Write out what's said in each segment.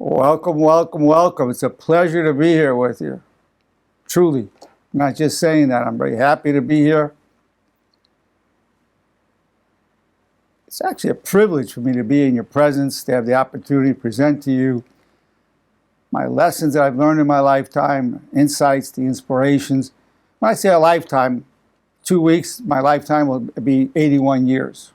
Welcome, welcome, welcome. It's a pleasure to be here with you. Truly. I'm not just saying that. I'm very happy to be here. It's actually a privilege for me to be in your presence, to have the opportunity to present to you my lessons that I've learned in my lifetime, insights, the inspirations. When I say a lifetime, 2 weeks, my lifetime will be 81 years.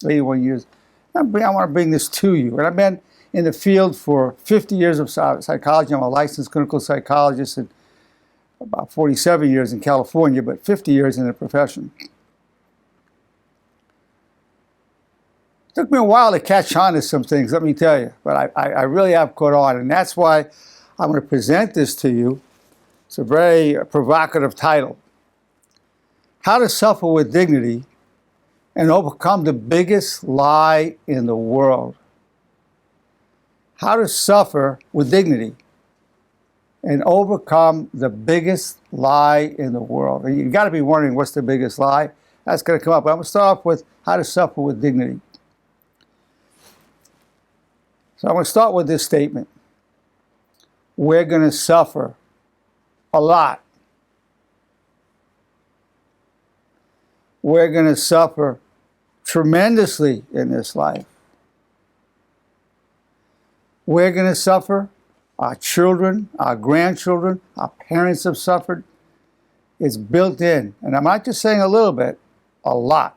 81 years. I want to bring this to you. And I've been in the field for 50 years of psychology. I'm a licensed clinical psychologist and about 47 years in California, but 50 years in the profession. It took me a while to catch on to some things, let me tell you, but I really have caught on, and that's why I'm going to present this to you. It's a very provocative title. How to Suffer with Dignity and Overcome the Biggest Lie in the World. How to suffer with dignity and overcome the biggest lie in the world. And you've got to be wondering, what's the biggest lie? That's going to come up. But I'm going to start off with how to suffer with dignity. So I'm going to start with this statement. We're going to suffer a lot. We're going to suffer tremendously in this life. We're going to suffer. Our children, our grandchildren, our parents have suffered. It's built in. And I'm not just saying a little bit, a lot.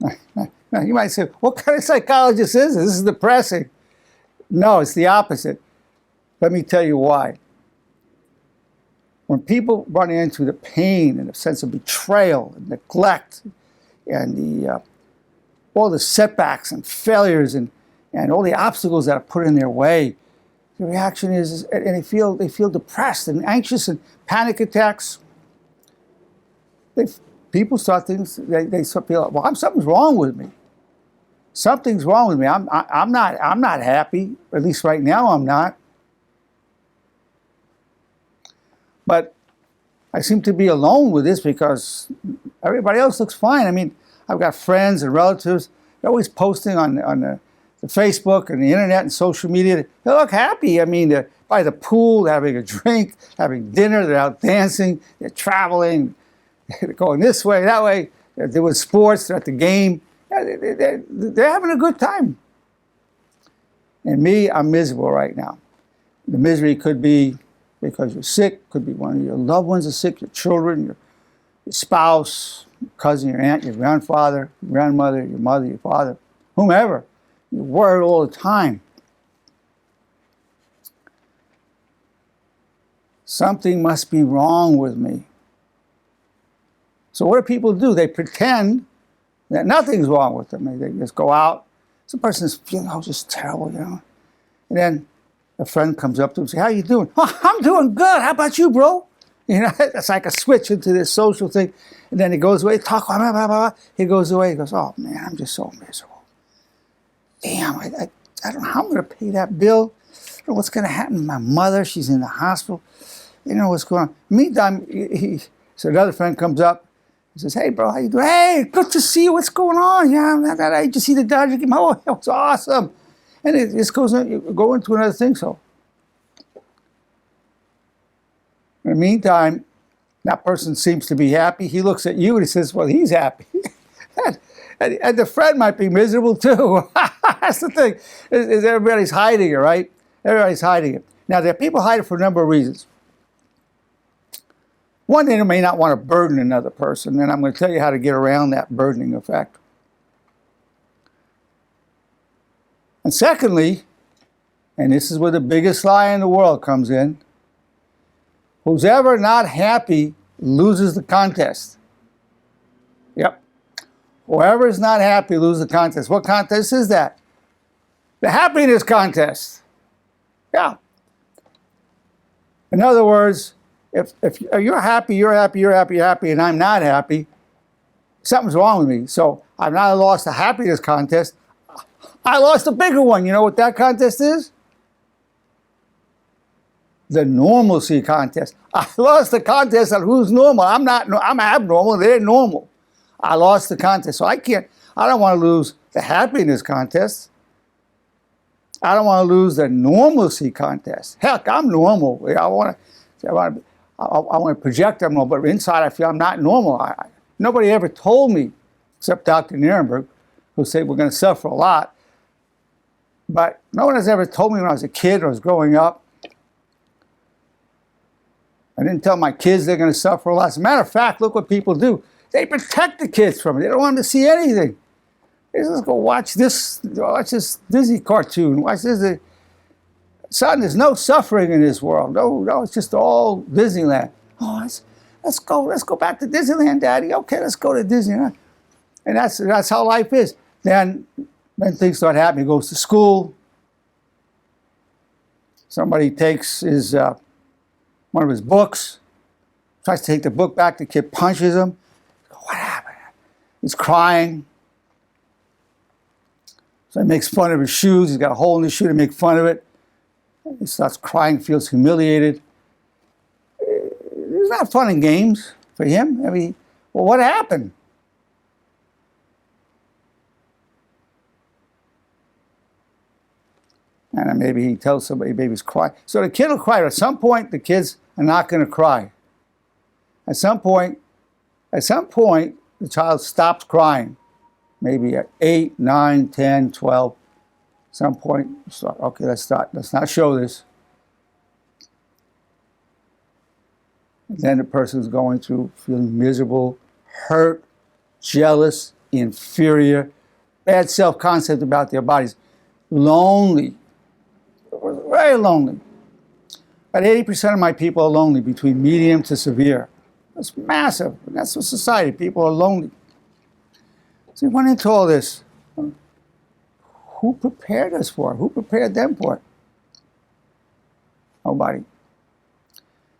Now, you might say, what kind of psychologist is this? This is depressing. No, it's the opposite. Let me tell you why. When people run into the pain and the sense of betrayal and neglect and all the setbacks and failures and all the obstacles that are put in their way, the reaction is, and they feel depressed and anxious and panic attacks. People start things. They feel, well, something's wrong with me. Something's wrong with me. I'm not happy. At least right now, I'm not. But I seem to be alone with this because everybody else looks fine. I mean, I've got friends and relatives. They're always posting on the Facebook and the internet and social media. They look happy. I mean, they're by the pool, they're having a drink, having dinner, they're out dancing, they're traveling, they're going this way, that way, they're doing sports, they're at the game. They're having a good time. And me, I'm miserable right now. The misery could be because you're sick, could be one of your loved ones is sick, your children, your spouse, your cousin, your aunt, your grandfather, your grandmother, your mother, your father, whomever. You're worried all the time. Something must be wrong with me. So what do people do? They pretend that nothing's wrong with them. They just go out. Some person's feeling, just terrible, And then a friend comes up to him and says, how you doing? Oh, I'm doing good. How about you, bro? It's like a switch into this social thing. And then he goes away, blah, blah, blah, blah. He goes away. He goes, oh, man, I'm just so miserable. Damn, I don't know how I'm going to pay that bill. I don't know what's going to happen to my mother. She's in the hospital. You know what's going on. Meantime, so another friend comes up and says, hey, bro, how you doing? Hey, good to see you. What's going on? Yeah, I just see the Dodger game. Oh, that was awesome. And it just goes on, you go into another thing. So in the meantime, that person seems to be happy. He looks at you and he says, well, he's happy. And the friend might be miserable too. That's the thing, is everybody's hiding it, right? Everybody's hiding it. Now, there are people hide it for a number of reasons. One, they may not want to burden another person, and I'm going to tell you how to get around that burdening effect. And secondly, and this is where the biggest lie in the world comes in, who's ever not happy loses the contest. Yep. Whoever is not happy loses the contest. What contest is that? The happiness contest. Yeah. In other words, if you're happy, you're happy, you're happy, you're happy, and I'm not happy, something's wrong with me. So I've not lost the happiness contest. I lost a bigger one. You know what that contest is? The normalcy contest. I lost the contest on who's normal. I'm abnormal, they're normal. I lost the contest. So I don't want to lose the happiness contest. I don't want to lose the normalcy contest. Heck, I'm normal. I want to project I'm normal, but inside I feel I'm not normal. Nobody ever told me, except Dr. Nerenberg, who said we're going to suffer a lot. But no one has ever told me when I was a kid or was growing up. I didn't tell my kids they're going to suffer a lot. As a matter of fact, look what people do. They protect the kids from it. They don't want them to see anything. They just go watch this Disney cartoon. Watch this. Son, there's no suffering in this world. No, it's just all Disneyland. Oh, let's go back to Disneyland, Daddy. Okay, let's go to Disneyland. And that's how life is. Then things start happening. He goes to school. Somebody takes one of his books, tries to take the book back. The kid punches him. What happened? He's crying. So he makes fun of his shoes. He's got a hole in his shoe to make fun of it. He starts crying, feels humiliated. It's not fun and games for him. I mean, well, what happened? And then maybe he tells somebody baby's crying. So the kid will cry. But at some point, the kids are not going to cry. At some point, the child stops crying. Maybe at 8, 9, 10, 12. At some point, okay, let's not show this. And then the person's going through feeling miserable, hurt, jealous, inferior, bad self-concept about their bodies, lonely, very lonely. About 80% of my people are lonely, between medium to severe. That's massive. That's what society. People are lonely. So we went into all this. Who prepared us for it? Who prepared them for it? Nobody.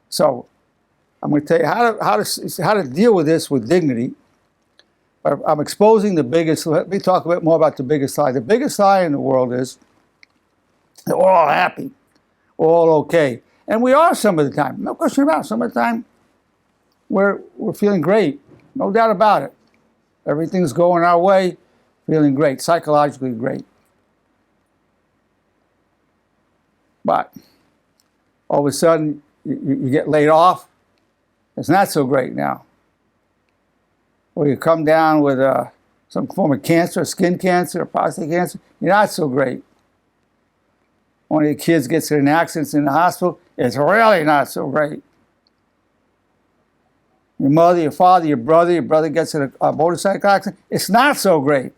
So I'm going to tell you how to deal with this with dignity. But I'm exposing the biggest. Let me talk a bit more about the biggest lie. The biggest lie in the world is that we're all happy, we're all okay, and we are some of the time. No question about it. Some of the time, we're feeling great. No doubt about it. Everything's going our way, feeling great, psychologically great. But all of a sudden, you get laid off. It's not so great now. Or you come down with some form of cancer, skin cancer, or prostate cancer. You're not so great. One of your kids gets in an accident in the hospital. It's really not so great. Your mother, your father, your brother gets in a motorcycle accident. It's not so great.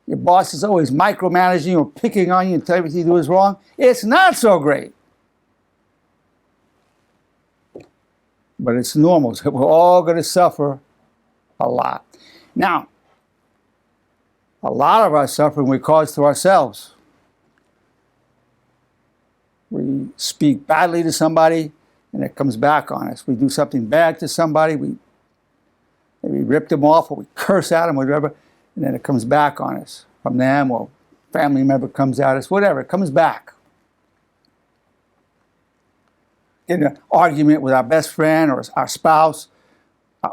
Your boss is always micromanaging you or picking on you and telling you everything you do is wrong. It's not so great. But it's normal. So we're all going to suffer a lot. Now, a lot of our suffering we cause to ourselves. We speak badly to somebody, and it comes back on us. We do something bad to somebody, we maybe rip them off, or we curse at them, whatever, and then it comes back on us from them, or family member comes at us, whatever, it comes back. In an argument with our best friend or our spouse,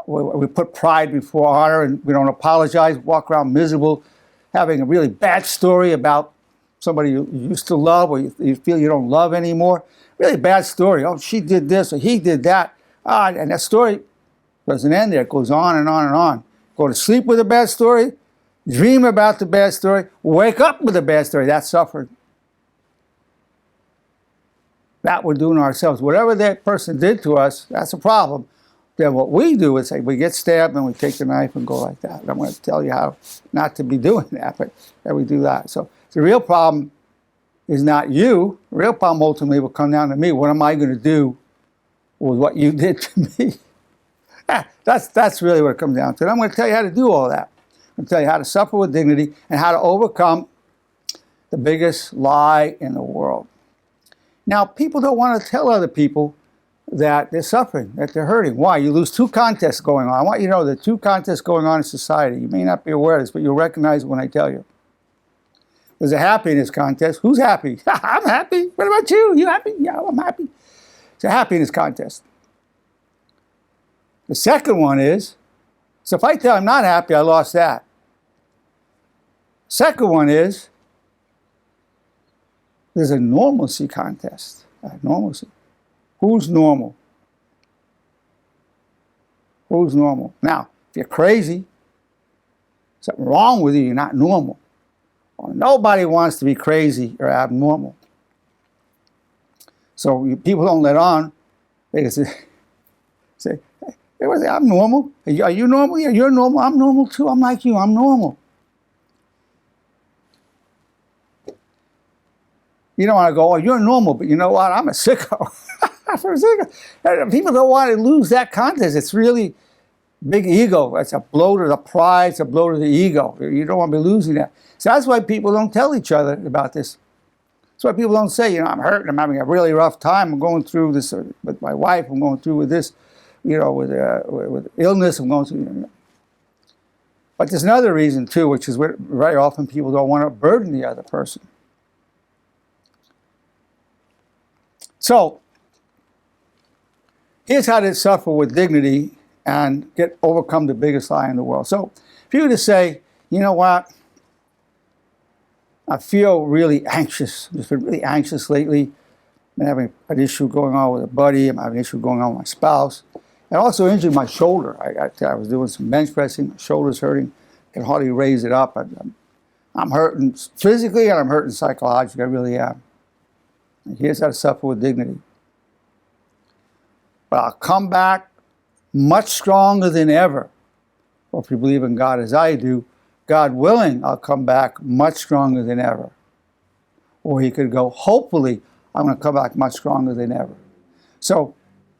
we put pride before honor, and we don't apologize, walk around miserable, having a really bad story about somebody you used to love or you feel you don't love anymore. Really bad story. Oh, she did this or he did that. And that story doesn't end there. It goes on and on and on. Go to sleep with a bad story, dream about the bad story, wake up with a bad story. That's suffering. That we're doing to ourselves. Whatever that person did to us, that's a problem. Then what we do is say, we get stabbed and we take the knife and go like that. And I'm going to tell you how not to be doing that, but that we do that. So the real problem is not you. The real problem ultimately will come down to me. What am I going to do with what you did to me? That's really what it comes down to. And I'm going to tell you how to do all that. I'm going to tell you how to suffer with dignity and how to overcome the biggest lie in the world. Now, people don't want to tell other people that they're suffering, that they're hurting. Why? You lose two contests going on. I want you to know there are two contests going on in society. You may not be aware of this, but you'll recognize it when I tell you. There's a happiness contest. Who's happy? I'm happy. What about you? You happy? Yeah, I'm happy. It's a happiness contest. The second one is, so if I tell I'm not happy, I lost that. Second one is, there's a normalcy contest. Normalcy. Who's normal? Who's normal? Now, if you're crazy, something wrong with you, you're not normal. Well, nobody wants to be crazy or abnormal. So people don't let on. They can say, hey, I'm normal. Are you normal? Yeah, you're normal. I'm normal too. I'm like you. I'm normal. You don't want to go, oh, you're normal, but you know what? I'm a sicko. People don't want to lose that contest. It's really big ego. It's a blow to the pride. It's a blow to the ego. You don't want to be losing that. So that's why people don't tell each other about this. That's why people don't say, I'm hurt. I'm having a really rough time. I'm going through this with my wife. I'm going through with this, with illness. I'm going through. But there's another reason too, which is very often people don't want to burden the other person. So, here's how to suffer with dignity and overcome the biggest lie in the world. So, if you were to say, you know what, I feel really anxious. I've just been really anxious lately. I'm having an issue going on with a buddy. I'm having an issue going on with my spouse. I also injured my shoulder. I was doing some bench pressing. My shoulder's hurting. I can hardly raise it up. I'm hurting physically and I'm hurting psychologically. I really am. Here's how to suffer with dignity. But I'll come back much stronger than ever. Or if you believe in God as I do, God willing, I'll come back much stronger than ever. Or he could go, hopefully, I'm going to come back much stronger than ever. So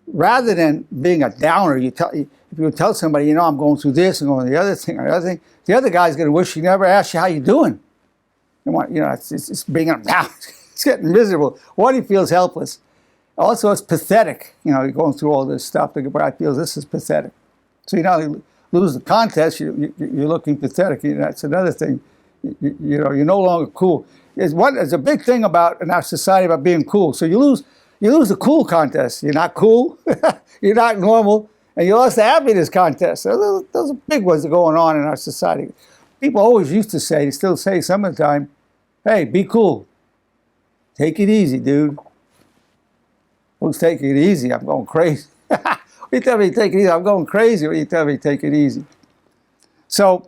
rather than being a downer, if you tell somebody, I'm going through this and going through the other thing, the other guy's going to wish he never asked you how you're doing. It's bringing him down. It's getting miserable. One, he feels helpless. Also, it's pathetic. You're going through all this stuff. The guy feels this is pathetic. So you not only lose the contest, you're looking pathetic. That's another thing. You're no longer cool. There's a big thing in our society about being cool. So you lose the cool contest. You're not cool. You're not normal, and you lost the happiness contest. So those are big ones that are going on in our society. People always used to say, they still say some of the time, hey, be cool. Take it easy, dude. Who's taking it easy? I'm going crazy. You tell me to take it easy, I'm going crazy. Or you tell me to take it easy. So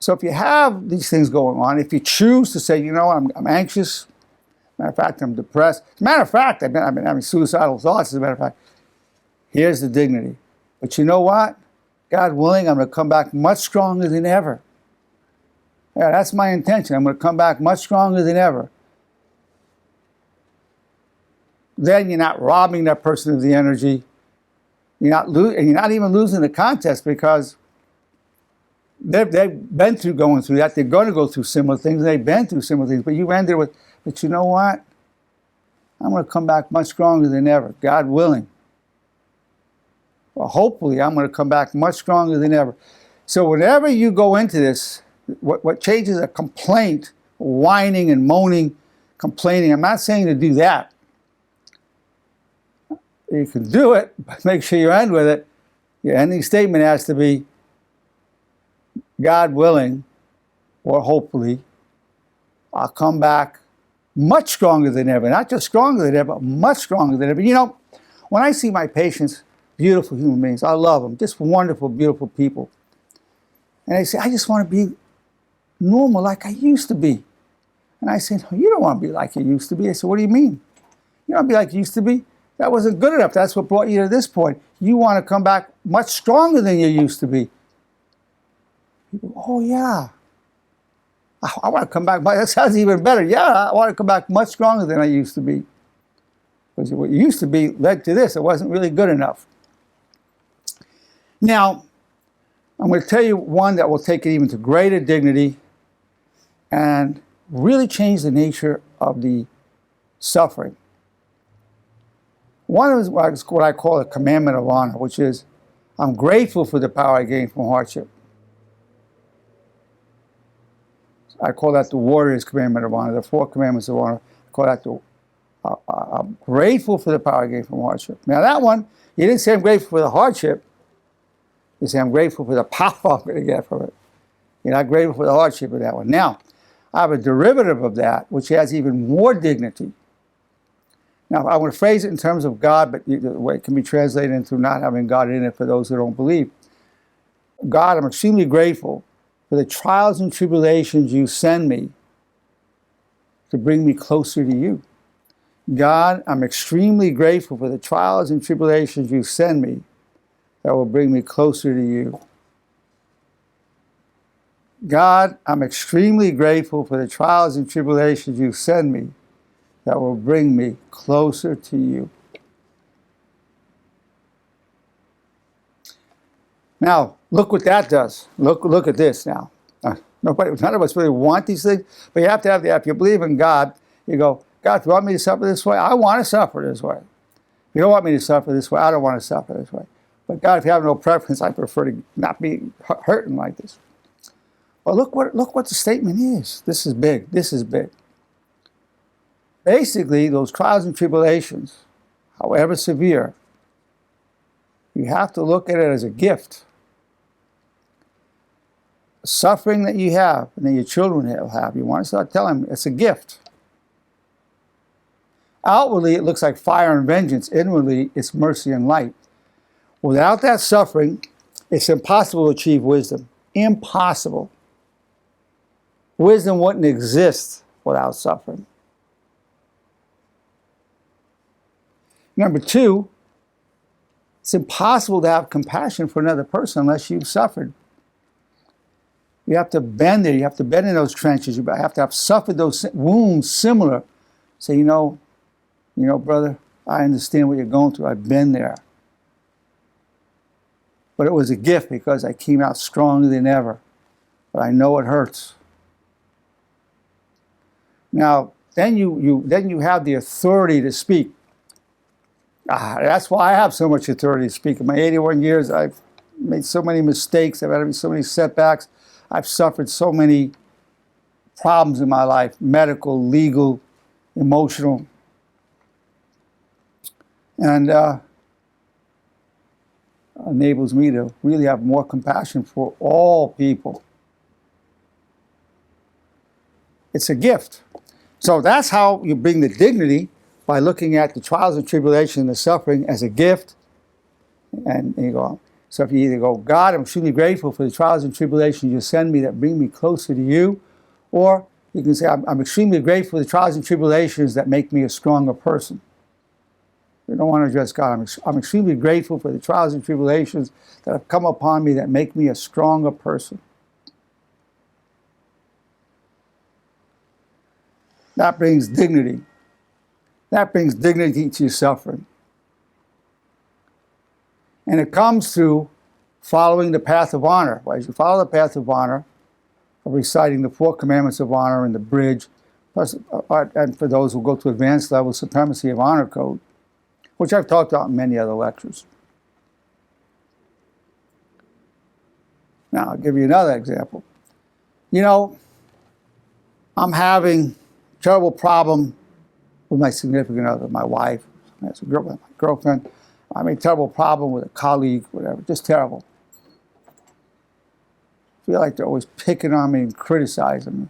if you have these things going on, if you choose to say, I'm anxious, matter of fact, I'm depressed. As a matter of fact, I've been having suicidal thoughts, as a matter of fact. Here's the dignity. But you know what? God willing, I'm going to come back much stronger than ever. Yeah, that's my intention. I'm going to come back much stronger than ever. Then you're not robbing that person of the energy. You're not even losing the contest because they've been through going through that. They're going to go through similar things. They've been through similar things. But you ended with, but you know what? I'm going to come back much stronger than ever, God willing. Well, hopefully, I'm going to come back much stronger than ever. So whenever you go into this, what changes a complaint, whining and moaning, complaining, I'm not saying to do that. You can do it, but make sure you end with it. Your ending statement has to be, God willing, or hopefully, I'll come back much stronger than ever. Not just stronger than ever, but much stronger than ever. When I see my patients, beautiful human beings, I love them, just wonderful, beautiful people. And they say, I just want to be normal like I used to be. And I say, no, you don't want to be like you used to be. I said, what do you mean? You don't want to be like you used to be? That wasn't good enough. That's what brought you to this point. You want to come back much stronger than you used to be. People, oh, yeah. I want to come back. That sounds even better. Yeah, I want to come back much stronger than I used to be. Because what you used to be led to this. It wasn't really good enough. Now, I'm going to tell you one that will take it even to greater dignity and really change the nature of the suffering. One is what I call a commandment of honor, which is, I'm grateful for the power I gained from hardship. I call that the warrior's commandment of honor, the 4 commandments of honor. I call that I'm grateful for the power I gained from hardship. Now that one, you didn't say I'm grateful for the hardship. You say I'm grateful for the power I'm going to get from it. You're not grateful for the hardship of that one. Now, I have a derivative of that, which has even more dignity. Now, I want to phrase it in terms of God, but the way it can be translated into not having God in it for those who don't believe. God, I'm extremely grateful for the trials and tribulations you send me to bring me closer to you. God, I'm extremely grateful for the trials and tribulations you send me that will bring me closer to you. God, I'm extremely grateful for the trials and tribulations you send me that will bring me closer to you. Now, look what that does. Look at this now. None of us really want these things, but you have to have if you believe in God, you go, God, if you want me to suffer this way, I want to suffer this way. If you don't want me to suffer this way, I don't want to suffer this way. But God, if you have no preference, I prefer to not be hurting like this. Well, look what the statement is. This is big. This is big. Basically, those trials and tribulations, however severe, you have to look at it as a gift. The suffering that you have and that your children will have, you want to start telling them it's a gift. Outwardly, it looks like fire and vengeance. Inwardly, it's mercy and light. Without that suffering, it's impossible to achieve wisdom. Impossible. Wisdom wouldn't exist without suffering. Number two, it's impossible to have compassion for another person unless you've suffered. You have to bend there. You have to bend in those trenches. You have to have suffered those wounds similar. Say, you know, brother, I understand what you're going through. I've been there. But it was a gift because I came out stronger than ever. But I know it hurts. Now, then you have the authority to speak. That's why I have so much authority to speak. In my 81 years, I've made so many mistakes. I've had so many setbacks. I've suffered so many problems in my life, medical, legal, emotional. And enables me to really have more compassion for all people. It's a gift. So that's how you bring the dignity, by looking at the trials and tribulations and the suffering as a gift. And you go, so if you either go, God, I'm extremely grateful for the trials and tribulations you send me that bring me closer to you, or you can say, I'm extremely grateful for the trials and tribulations that make me a stronger person. You don't want to address God. I'm extremely grateful for the trials and tribulations that have come upon me that make me a stronger person. That brings dignity. That brings dignity to your suffering. And it comes through following the path of honor. As you follow the path of honor, of reciting the 4 commandments of honor and the bridge, plus, and for those who go to advanced level, supremacy of honor code, which I've talked about in many other lectures. Now, I'll give you another example. You know, I'm having a terrible problem with my significant other, my wife, my girlfriend. I'm having a terrible problem with a colleague, whatever, just terrible. I feel like they're always picking on me and criticizing me.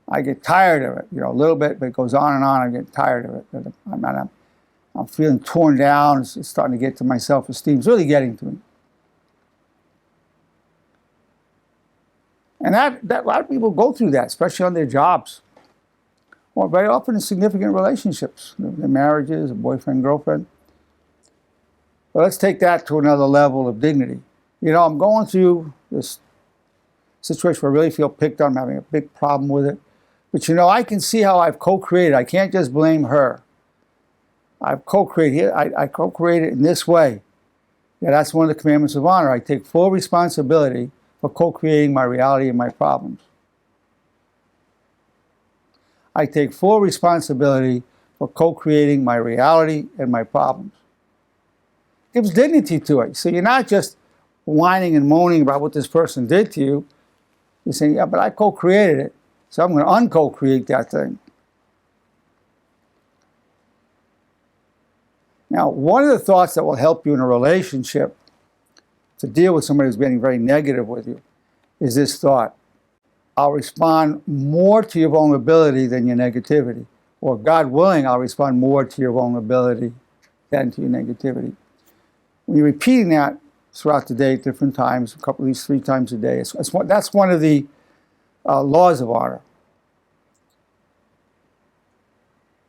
I get tired of it, a little bit, but it goes on and on. I get tired of it. I'm feeling torn down. It's starting to get to my self-esteem. It's really getting to me. And that a lot of people go through that, especially on their jobs, or very often in significant relationships, their marriages, a boyfriend, girlfriend. But let's take that to another level of dignity. I'm going through this situation where I really feel picked on. I'm having a big problem with it. But I can see how I've co-created. I can't just blame her. I've co-created. I co-created in this way. Yeah, that's one of the commandments of honor. I take full responsibility for co-creating my reality and my problems. I take full responsibility for co-creating my reality and my problems. It gives dignity to it. So you're not just whining and moaning about what this person did to you. You're saying, yeah, but I co-created it, so I'm going to unco-create that thing. Now, one of the thoughts that will help you in a relationship to deal with somebody who's being very negative with you is this thought: I'll respond more to your vulnerability than your negativity. Or, God willing, I'll respond more to your vulnerability than to your negativity. When you're repeating that throughout the day at different times, at least 3 times a day, that's one of the laws of honor.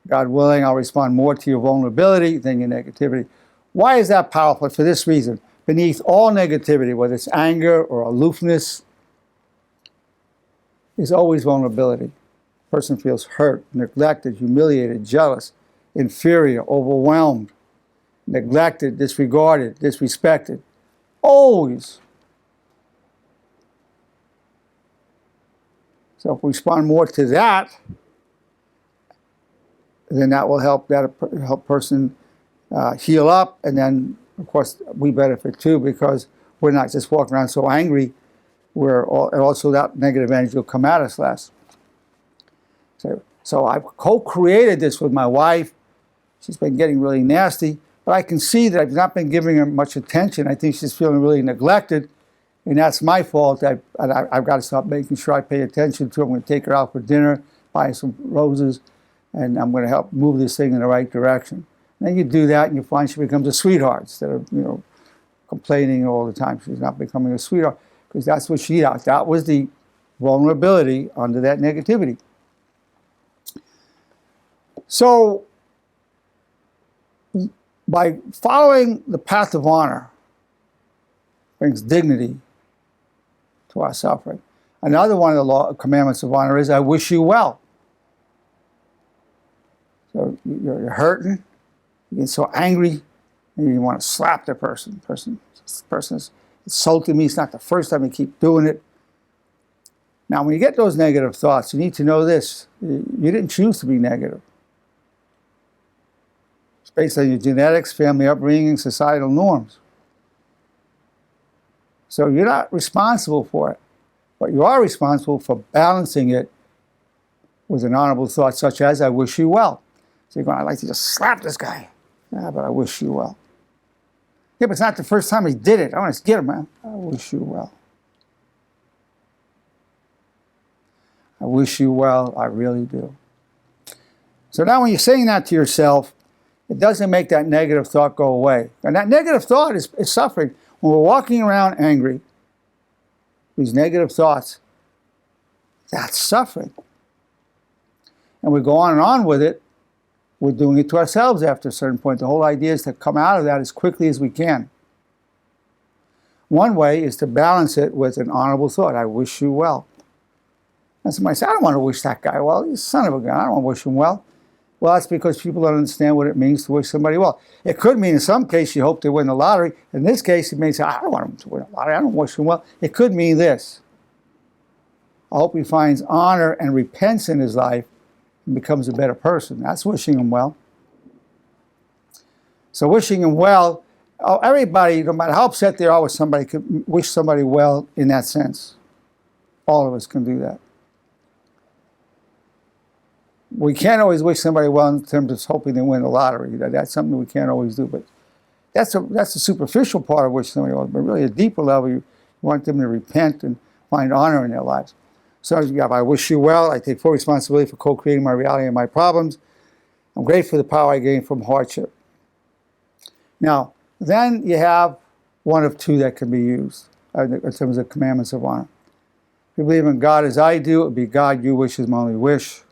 God willing, I'll respond more to your vulnerability than your negativity. Why is that powerful? For this reason: beneath all negativity, whether it's anger or aloofness, is always vulnerability. A person feels hurt, neglected, humiliated, jealous, inferior, overwhelmed, neglected, disregarded, disrespected. Always. So if we respond more to that, then that will help person heal up, and then of course we benefit too, because we're not just walking around so angry. And also that negative energy will come at us less. So I've co-created this with my wife. She's been getting really nasty, but I can see that I've not been giving her much attention. I think she's feeling really neglected, and that's my fault. I've got to stop making sure I pay attention to her. I'm going to take her out for dinner, buy some roses, and I'm going to help move this thing in the right direction. And then you do that, and you find she becomes a sweetheart instead of complaining all the time. She's not becoming a sweetheart, because that's what she does. That was the vulnerability under that negativity. So, by following the path of honor, brings dignity to our suffering. Another one of the commandments of honor is, I wish you well. So you're hurting, you get so angry, and you want to slap the person. This person is insulting me. It's not the first time you keep doing it. Now, when you get those negative thoughts, you need to know this: you didn't choose to be negative. It's based on your genetics, family upbringing, societal norms. So you're not responsible for it, but you are responsible for balancing it with an honorable thought, such as, I wish you well. So you're going, I'd like to just slap this guy. Yeah, but I wish you well. Yeah, but it's not the first time he did it. I want to get him, man. I wish you well. I wish you well. I really do. So now when you're saying that to yourself, it doesn't make that negative thought go away. And that negative thought is suffering. When we're walking around angry, these negative thoughts, that's suffering. And we go on and on with it. We're doing it to ourselves after a certain point. The whole idea is to come out of that as quickly as we can. One way is to balance it with an honorable thought. I wish you well. And somebody says, I don't want to wish that guy well. He's a son of a gun. I don't want to wish him well. Well, that's because people don't understand what it means to wish somebody well. It could mean in some case you hope they win the lottery. In this case, it may say, I don't want him to win the lottery. I don't wish him well. It could mean this: I hope he finds honor and repents in his life and becomes a better person. That's wishing him well. So wishing him well, everybody, no matter how upset they are with somebody, can wish somebody well in that sense. All of us can do that. We can't always wish somebody well in terms of hoping they win the lottery. That's something we can't always do. But that's a superficial part of wishing somebody well. But really, a deeper level, you want them to repent and find honor in their lives. So you have, I wish you well. I take full responsibility for co-creating my reality and my problems. I'm grateful for the power I gain from hardship. Now, then you have one of two that can be used in terms of commandments of honor. If you believe in God as I do, it would be God, you wish is my only wish.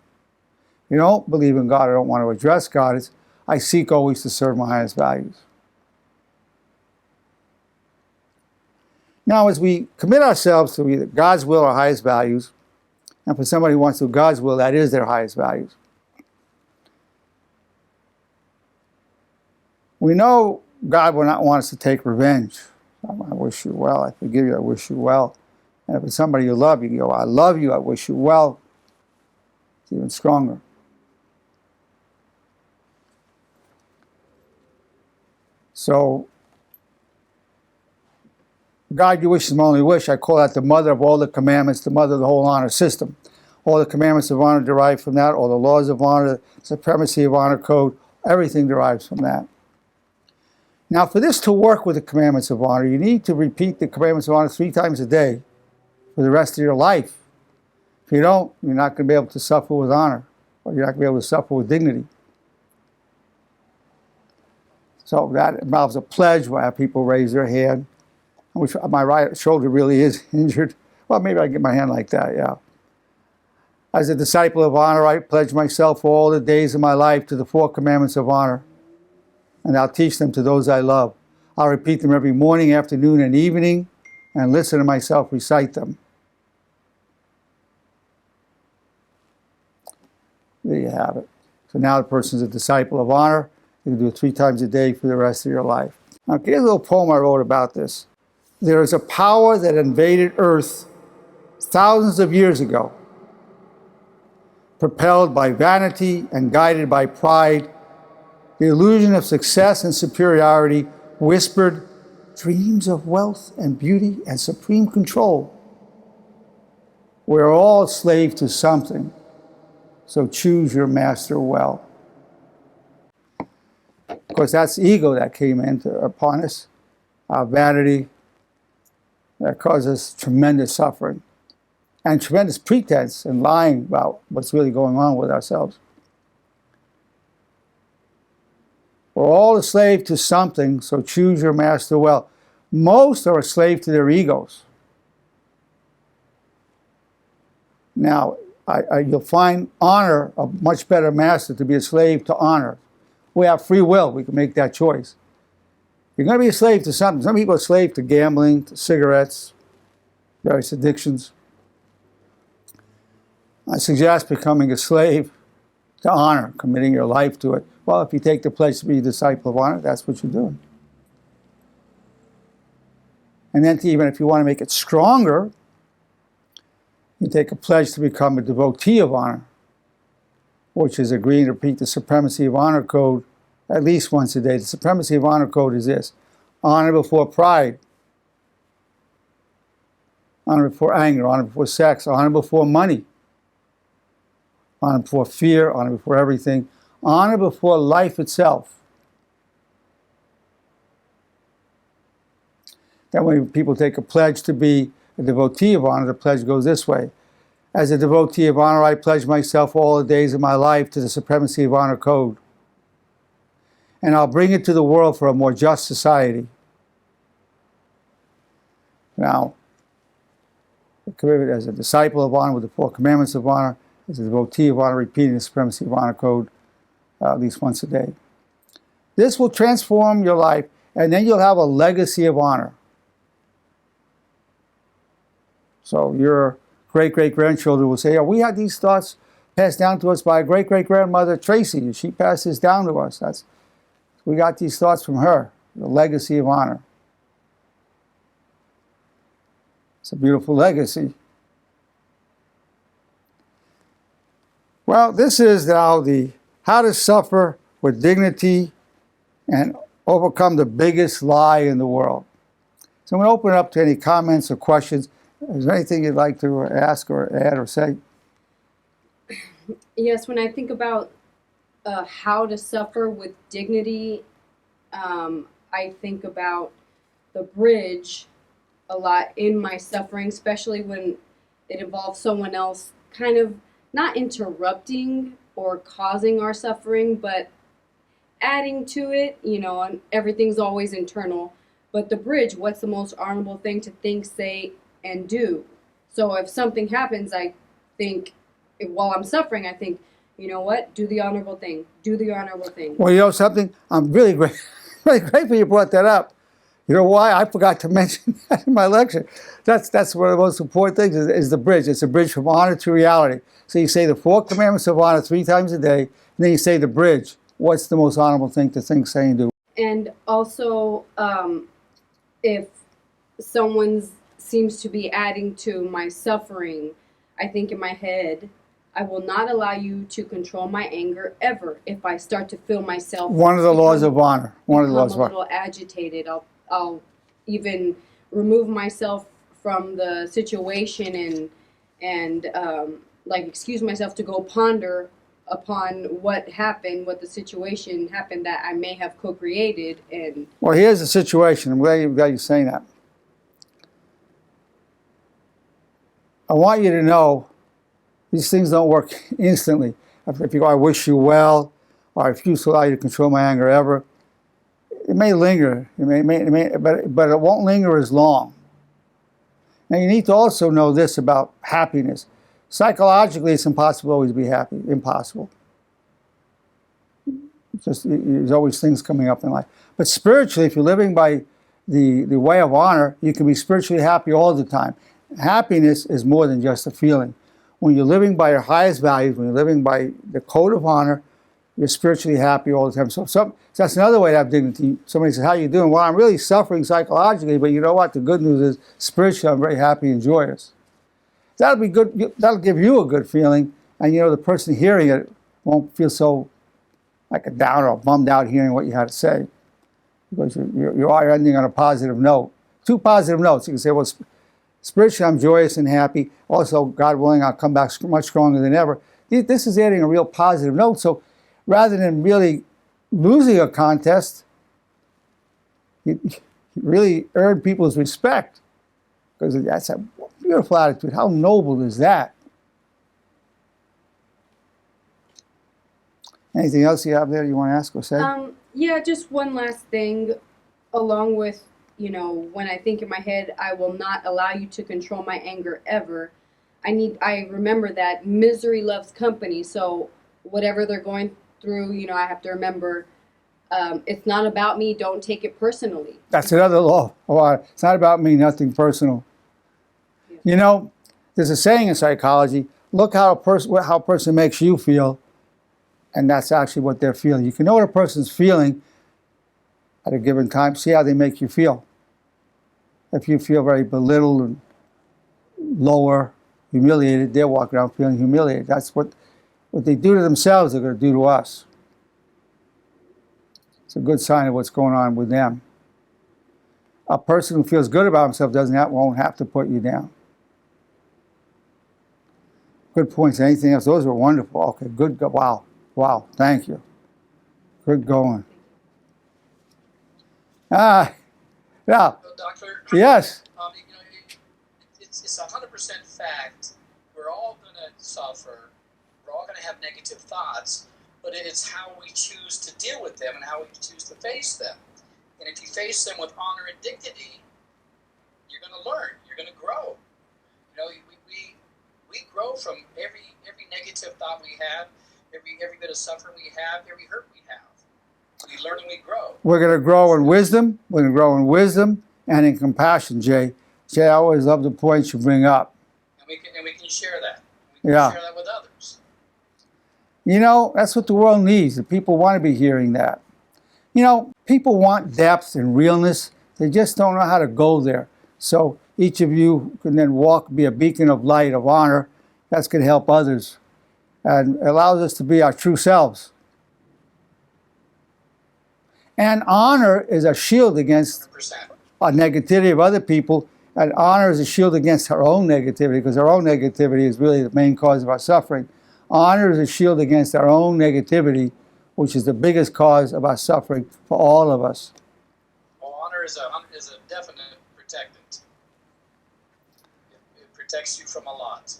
You don't believe in God, I don't want to address God. It's, I seek always to serve my highest values. Now, as we commit ourselves to either God's will or highest values, and for somebody who wants to do God's will, that is their highest values. We know God will not want us to take revenge. I wish you well, I forgive you, I wish you well. And if it's somebody you love, you go, I love you, I wish you well. It's even stronger. So, God, you wish is my only wish. I call that the mother of all the commandments, the mother of the whole honor system. All the commandments of honor derive from that. All the laws of honor, the supremacy of honor code, everything derives from that. Now, for this to work with the commandments of honor, you need to repeat the commandments of honor 3 times a day for the rest of your life. If you don't, you're not going to be able to suffer with honor, or you're not going to be able to suffer with dignity. So that involves a pledge where people raise their hand, which my right shoulder really is injured. Well, maybe I get my hand like that, yeah. As a disciple of honor, I pledge myself for all the days of my life to the 4 commandments of honor, and I'll teach them to those I love. I'll repeat them every morning, afternoon, and evening, and listen to myself recite them. There you have it. So now the person's a disciple of honor. You can do it 3 times a day for the rest of your life. Now, here's a little poem I wrote about this. There is a power that invaded Earth thousands of years ago. Propelled by vanity and guided by pride, the illusion of success and superiority whispered dreams of wealth and beauty and supreme control. We're all slaves to something, so choose your master well. Of course, that's ego that came upon us, our vanity, that causes tremendous suffering and tremendous pretense and lying about what's really going on with ourselves. We're all a slave to something, so choose your master well. Most are a slave to their egos. Now, you'll find honor a much better master to be a slave to honor. We have free will. We can make that choice. You're going to be a slave to something. Some people are slave to gambling, to cigarettes, various addictions. I suggest becoming a slave to honor, committing your life to it. Well, if you take the pledge to be a disciple of honor, that's what you're doing. And then even if you want to make it stronger, you take a pledge to become a devotee of honor, which is agreeing to repeat the Supremacy of Honor Code at least once a day. The Supremacy of Honor Code is this: honor before pride, honor before anger, honor before sex, honor before money, honor before fear, honor before everything, honor before life itself. That when people take a pledge to be a devotee of honor, the pledge goes this way: as a devotee of honor, I pledge myself all the days of my life to the Supremacy of Honor Code, and I'll bring it to the world for a more just society. Now, the commitment as a disciple of honor with the 4 commandments of honor, as a devotee of honor, repeating the Supremacy of Honor Code at least once a day. This will transform your life, and then you'll have a legacy of honor. So your great-great-grandchildren will say, oh, we had these thoughts passed down to us by a great-great-grandmother, Tracy, and she passed this down to us. We got these thoughts from her, the legacy of honor. It's a beautiful legacy. Well, this is now the how to suffer with dignity and overcome the biggest lie in the world. So I'm going to open it up to any comments or questions. Is there anything you'd like to ask or add or say? Yes, when I think about how to suffer with dignity, I think about the bridge a lot in my suffering, especially when it involves someone else kind of not interrupting or causing our suffering, but adding to it, and everything's always internal. But the bridge, what's the most honorable thing to think, say, and do? So if something happens, I think, while I'm suffering, I think, you know what? Do the honorable thing. Do the honorable thing. Well, you know something? I'm really grateful you brought that up. You know why? I forgot to mention that in my lecture. That's one of the most important things is the bridge. It's a bridge from honor to reality. So you say the 4 commandments of honor 3 times a day, and then you say the bridge. What's the most honorable thing to think, say, and do? And also, if someone seems to be adding to my suffering, I think in my head, I will not allow you to control my anger ever. If I start to feel myself, one of the laws of honor. One of the laws of honor. A little agitated, I'll even remove myself from the situation and like excuse myself to go ponder upon what happened, what the situation happened that I may have co-created. And well, here's the situation. I'm glad you're saying that. want you to know these things don't work instantly. If you go, I wish you well, or I refuse to allow you to control my anger ever, it may linger, but it won't linger as long. Now you need to also know this about happiness. Psychologically, it's impossible to always be happy. Impossible. There's always things coming up in life. But spiritually, if you're living by the way of honor, you can be spiritually happy all the time. Happiness is more than just a feeling. When you're living by your highest values, when you're living by the code of honor, you're spiritually happy all the time. So that's another way to have dignity. Somebody says, how are you doing? Well, I'm really suffering psychologically, but you know what? The good news is, spiritually, I'm very happy and joyous. That'll be good. That'll give you a good feeling, and the person hearing it won't feel so like a downer or bummed out hearing what you had to say, because you are ending on a positive note. 2 positive notes. You can say, well, spiritually, I'm joyous and happy. Also, God willing, I'll come back much stronger than ever. This is adding a real positive note. So rather than really losing a contest, you really earn people's respect, because that's a beautiful attitude. How noble is that? Anything else you have there you want to ask or say? Yeah, just one last thing, along with, when I think in my head, I will not allow you to control my anger ever. I remember that misery loves company. So whatever they're going through, I have to remember, it's not about me. Don't take it personally. That's another law. It's not about me, nothing personal. Yeah. There's a saying in psychology, look how a person makes you feel, and that's actually what they're feeling. You can know what a person's feeling at a given time. See how they make you feel. If you feel very belittled and lower, humiliated, they'll walk around feeling humiliated. That's what they do to themselves, they're going to do to us. It's a good sign of what's going on with them. A person who feels good about himself won't have to put you down. Good points. Anything else? Those were wonderful. Okay, good. Wow. Thank you. Good going. Now, Doctor? Yes. It's 100% fact. We're all going to suffer. We're all going to have negative thoughts, but it's how we choose to deal with them and how we choose to face them. And if you face them with honor and dignity, you're going to learn. You're going to grow. We grow from every negative thought we have, every bit of suffering we have, every hurt we have. We learn and we grow. We're going to grow in wisdom. We're going to grow in wisdom and in compassion, Jay. Jay, I always love the points you bring up. And we can share that. We can share that with others. That's what the world needs. The people want to be hearing that. People want depth and realness. They just don't know how to go there. So each of you can then be a beacon of light, of honor. That's going to help others and allows us to be our true selves. And honor is a shield against 100%. a negativity of other people, and honor is a shield against our own negativity, because our own negativity is really the main cause of our suffering. Honor is a shield against our own negativity, which is the biggest cause of our suffering for all of us. Well, honor is a definite protectant. It protects you from a lot.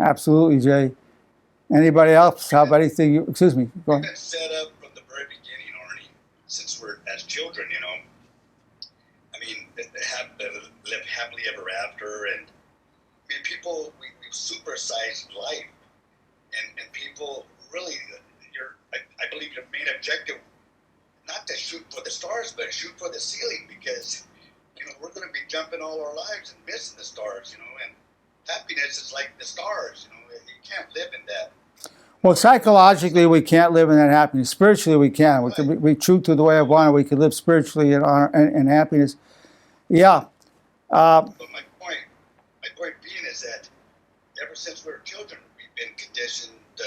Absolutely, Jay. Anybody else have anything? Excuse me. Go We've ahead. been set up from the very beginning, Arnie, since we're as children, you know. I mean, live happily ever after, and I mean, people, we supersized life, and people really, I believe your main objective, not to shoot for the stars, but shoot for the ceiling, because, you know, we're going to be jumping all our lives and missing the stars, you know, and happiness is like the stars, you know, you can't live in that. Well, psychologically, we can't live in that happiness. Spiritually, we can. We can be true to the way of honor. We can live spiritually in honor and happiness. Yeah. But my point being is that ever since we were children, we've been conditioned to,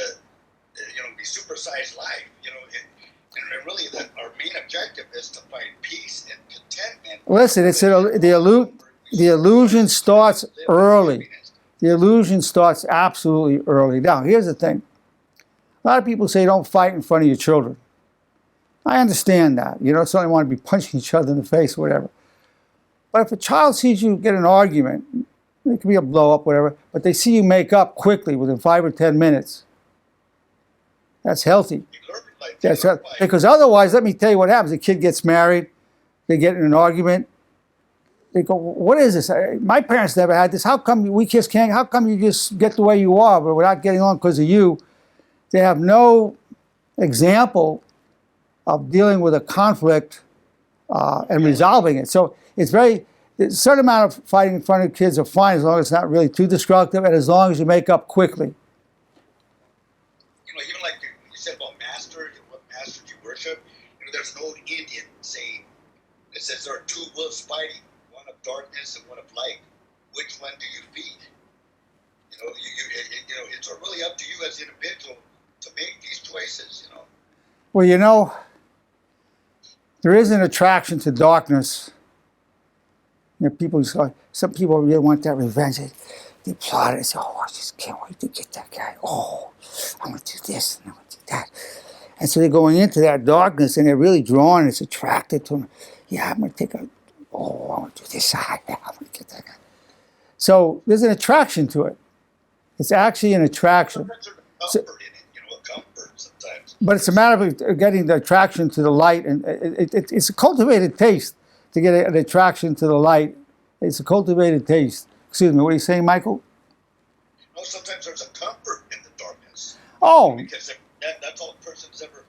be supersized life, and really our main objective is to find peace and contentment. Listen, the illusion starts early. The illusion starts absolutely early. Now, here's the thing. A lot of people say don't fight in front of your children. I understand that. You don't certainly want to be punching each other in the face or whatever. But if a child sees you get an argument, It could be a blow up, whatever, but they see you make up quickly within 5 or 10 minutes. That's healthy. Because otherwise, let me tell you what happens. The kid gets married, they get in an argument, they go, what is this? My parents never had this. How come we just can't, how come you just get the way you are, but without getting along because of you? They have no example of dealing with a conflict and resolving it. So it's very, a certain amount of fighting in front of kids are fine as long as it's not really too destructive and as long as you make up quickly. You know, even like you said about master, what master do you worship? You know, there's an old Indian saying that says there are two wolves fighting, one of darkness and one of light. Which one do you feed? You know, you know, it's really up to you as an individual to make these choices. You know. Well, you know, there is an attraction to darkness. You know, people, some people really want that revenge. They plot it and say, oh, I just can't wait to get that guy. Oh, I'm going to do this and I'm going to do that. And so they're going into that darkness and they're really drawn, it's attracted to them. Yeah, I'm going to take a, oh, I'm going to do this. I'm going to get that guy. So there's an attraction to it. It's actually an attraction. But it's a matter of getting the attraction to the light, and it's a cultivated taste to get an attraction to the light. It's a cultivated taste. Excuse me, what are you saying, Michael? No, sometimes there's a comfort in the darkness. Oh. Because that's all a person's ever,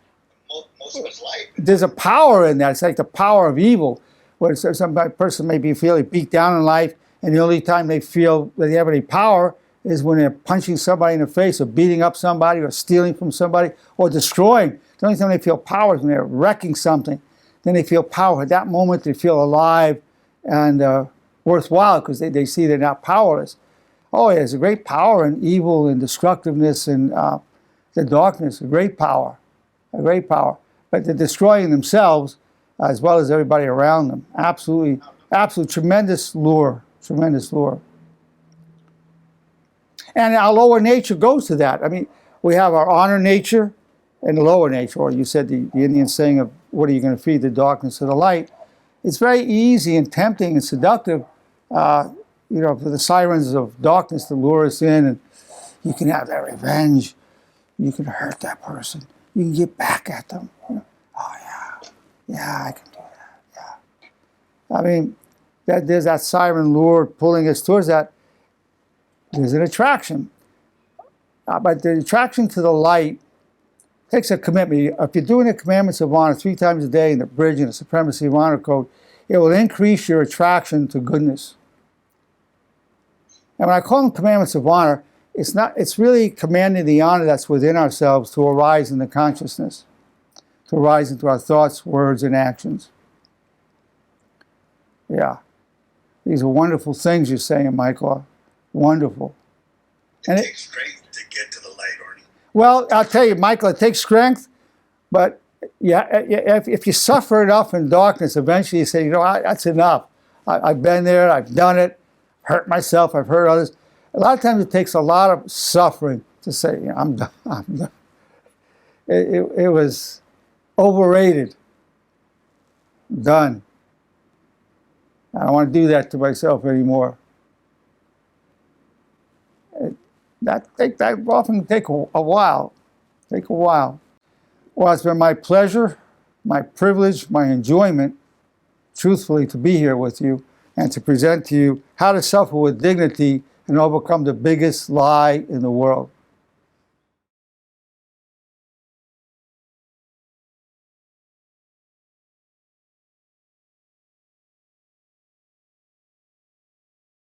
most of his life. There's a power in that. It's like the power of evil, where some person may be feeling beat down in life, and the only time they feel that they have any power is when they're punching somebody in the face or beating up somebody or stealing from somebody or destroying. The only time they feel power is when they're wrecking something. Then they feel power. At that moment, they feel alive and worthwhile because they see they're not powerless. Oh, yeah, there's a great power in evil and destructiveness and the darkness, a great power, a great power. But they're destroying themselves as well as everybody around them. Absolutely, absolute tremendous lure, tremendous lure. And our lower nature goes to that. I mean, we have our honor nature and the lower nature, or you said the Indian saying of, what are you going to feed, the darkness or the light? It's very easy and tempting and seductive, you know, for the sirens of darkness to lure us in, and you can have that revenge. You can hurt that person. You can get back at them. You know, oh, yeah, I can do that, yeah. I mean, there's that siren lure pulling us towards that. There's an attraction. But the attraction to the light takes a commitment. If you're doing the commandments of honor 3 times a day in the bridge and the supremacy of honor code, it will increase your attraction to goodness. And when I call them commandments of honor, it's really commanding the honor that's within ourselves to arise in the consciousness, to arise into our thoughts, words, and actions. Yeah. These are wonderful things you're saying, Michael. Wonderful. It takes strength to get to the light, Arnie. Well, I'll tell you, Michael, it takes strength, but yeah, if you suffer enough in darkness, eventually you say, you know, that's enough. I've been there, I've done it, hurt myself, I've hurt others. A lot of times it takes a lot of suffering to say, you know, I'm done. I'm done. It was overrated. Done. I don't want to do that to myself anymore. That often take a while. Take a while. Well, it's been my pleasure, my privilege, my enjoyment, truthfully, to be here with you and to present to you how to suffer with dignity and overcome the biggest lie in the world.